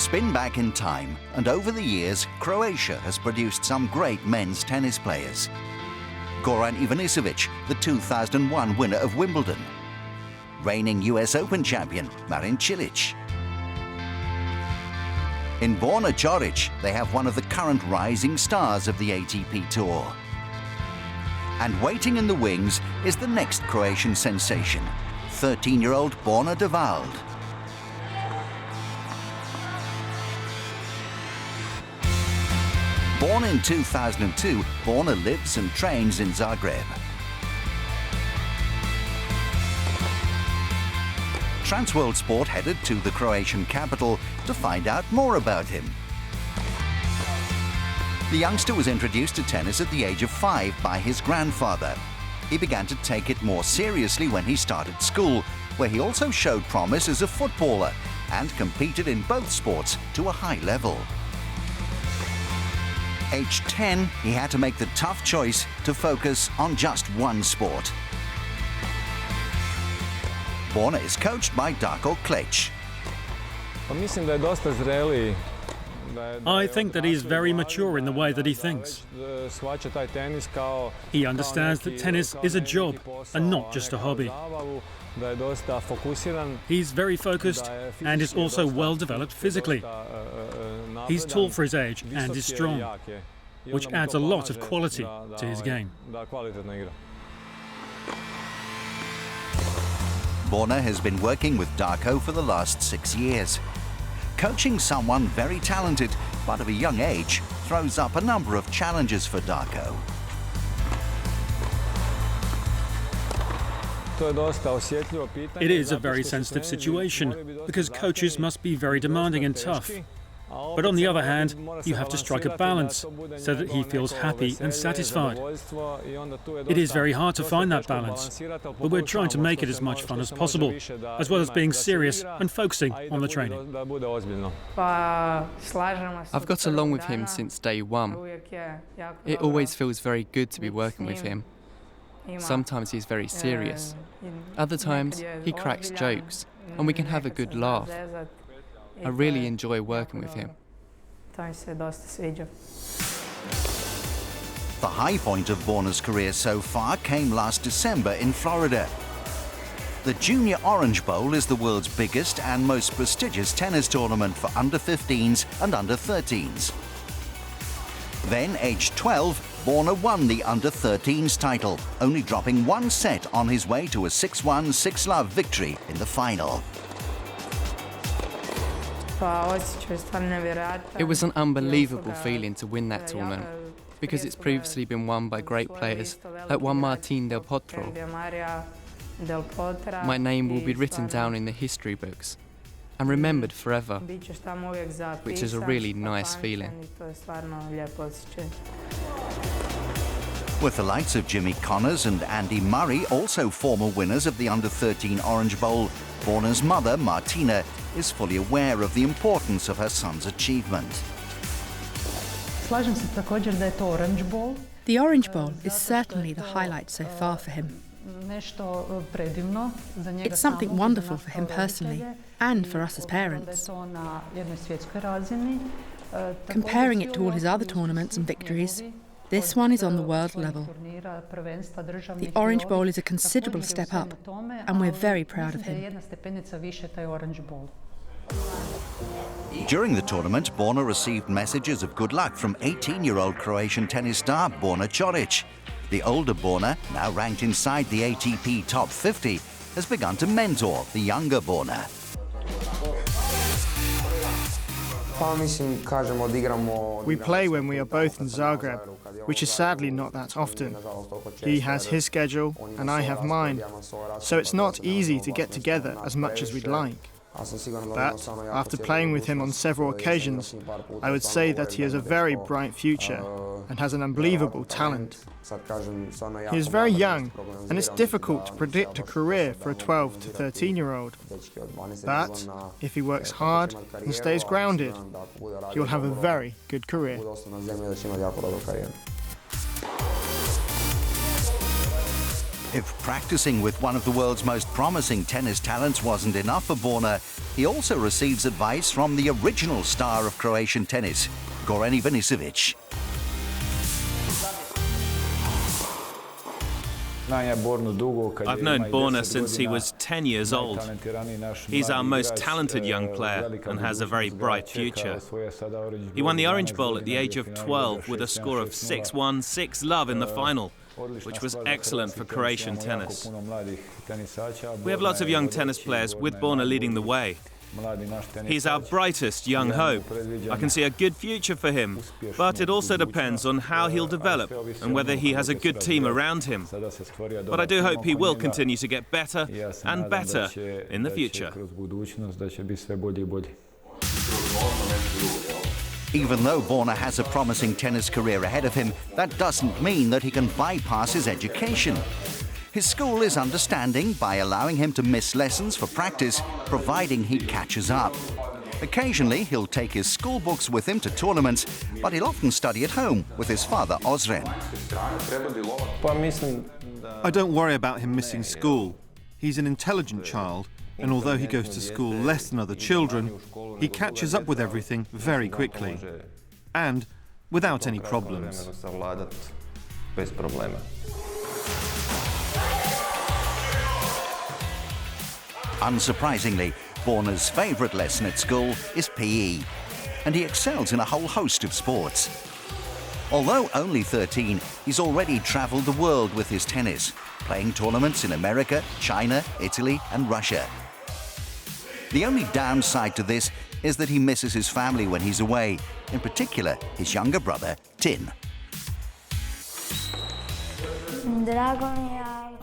Spin back in time, and over the years, Croatia has produced some great men's tennis players. Goran Ivanisevic, the 2001 winner of Wimbledon. Reigning US Open champion, Marin Cilic. In Borna Coric, they have one of the current rising stars of the ATP Tour. And waiting in the wings is the next Croatian sensation, 13-year-old Borna Devald. Born in 2002, Borna lives and trains in Zagreb. Transworld Sport headed to the Croatian capital to find out more about him. The youngster was introduced to tennis at the age of 5 by his grandfather. He began to take it more seriously when he started school, where he also showed promise as a footballer and competed in both sports to a high level. Age 10, he had to make the tough choice to focus on just one sport. Borna is coached by Darko Cilic. I think that he's very mature in the way that he thinks. He understands that tennis is a job and not just a hobby. He's very focused and is also well developed physically. He's tall for his age and is strong, which adds a lot of quality to his game. Borna has been working with Darko for the last 6 years. Coaching someone very talented, but of a young age, throws up a number of challenges for Darko. It is a very sensitive situation because coaches must be very demanding and tough. But on the other hand, you have to strike a balance so that he feels happy and satisfied. It is very hard to find that balance, but we're trying to make it as much fun as possible, as well as being serious and focusing on the training. I've got along with him since day one. It always feels very good to be working with him. Sometimes he's very serious. Other times he cracks jokes and we can have a good laugh. I really enjoy working with him. The high point of Borna's career so far came last December in Florida. The Junior Orange Bowl is the world's biggest and most prestigious tennis tournament for under-15s and under-13s. Then, aged 12, Borna won the under-13s title, only dropping one set on his way to a 6-1, 6-love victory in the final. It was an unbelievable feeling to win that tournament, because it's previously been won by great players like Juan Martín del Potro. My name will be written down in the history books and remembered forever, which is a really nice feeling. With the likes of Jimmy Connors and Andy Murray, also former winners of the under-13 Orange Bowl, Borna's mother, Martina, is fully aware of the importance of her son's achievement. The Orange Bowl is certainly the highlight so far for him. It's something wonderful for him personally and for us as parents. Comparing it to all his other tournaments and victories, this one is on the world level. The Orange Bowl is a considerable step up, and we're very proud of him. During the tournament, Borna received messages of good luck from 18-year-old Croatian tennis star Borna Coric. The older Borna, now ranked inside the ATP top 50, has begun to mentor the younger Borna. We play when we are both in Zagreb, which is sadly not that often. He has his schedule and I have mine, so it's not easy to get together as much as we'd like. But after playing with him on several occasions, I would say that he has a very bright future and has an unbelievable talent. He is very young, and it's difficult to predict a career for a 12 to 13-year-old. But if he works hard and stays grounded, he will have a very good career. If practicing with one of the world's most promising tennis talents wasn't enough for Borna, he also receives advice from the original star of Croatian tennis, Goran Ivanisevic. I've known Borna since he was 10 years old. He's our most talented young player and has a very bright future. He won the Orange Bowl at the age of 12 with a score of 6-1, 6-love in the final, which was excellent for Croatian tennis. We have lots of young tennis players with Borna leading the way. He's our brightest young hope. I can see a good future for him, but it also depends on how he'll develop and whether he has a good team around him. But I do hope he will continue to get better and better in the future. Even though Borna has a promising tennis career ahead of him, that doesn't mean that he can bypass his education. His school is understanding by allowing him to miss lessons for practice, providing he catches up. Occasionally, he'll take his school books with him to tournaments, but he'll often study at home with his father, Ozren. I don't worry about him missing school. He's an intelligent child, and although he goes to school less than other children, he catches up with everything very quickly, and without any problems. Unsurprisingly, Borna's favourite lesson at school is PE, and he excels in a whole host of sports. Although only 13, he's already travelled the world with his tennis, playing tournaments in America, China, Italy and Russia. The only downside to this is that he misses his family when he's away, in particular his younger brother, Tin.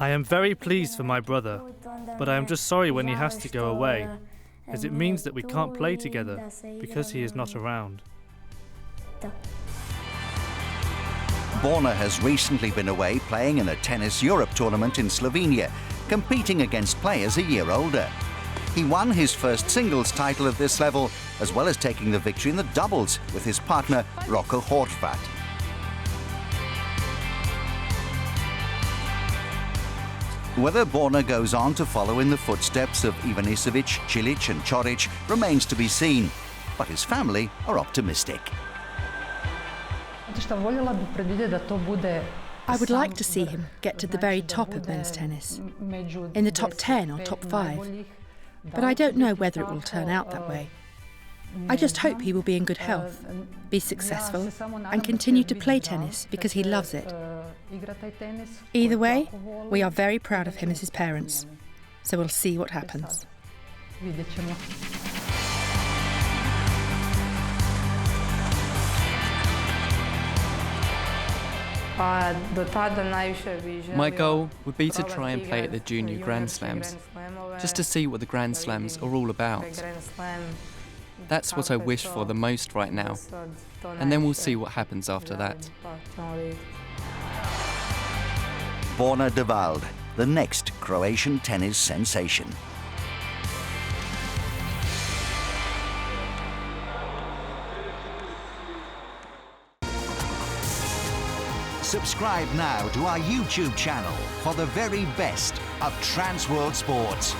I am very pleased for my brother, but I am just sorry when he has to go away, as it means that we can't play together because he is not around. Borna has recently been away playing in a Tennis Europe tournament in Slovenia, competing against players a year older. He won his first singles title at this level, as well as taking the victory in the doubles with his partner, Rocco Horvat. Whether Borna goes on to follow in the footsteps of Ivanisevic, Cilic and Coric remains to be seen, but his family are optimistic. I would like to see him get to the very top of men's tennis, in the top 10 or top 5, but I don't know whether it will turn out that way. I just hope he will be in good health, be successful and continue to play tennis because he loves it. Either way, we are very proud of him as his parents, so we'll see what happens. My goal would be to try and play at the junior Grand Slams, just to see what the Grand Slams are all about. That's what I wish for the most right now, and then we'll see what happens after that. Borna Devald, the next Croatian tennis sensation. Subscribe now to our YouTube channel for the very best of Trans World Sports.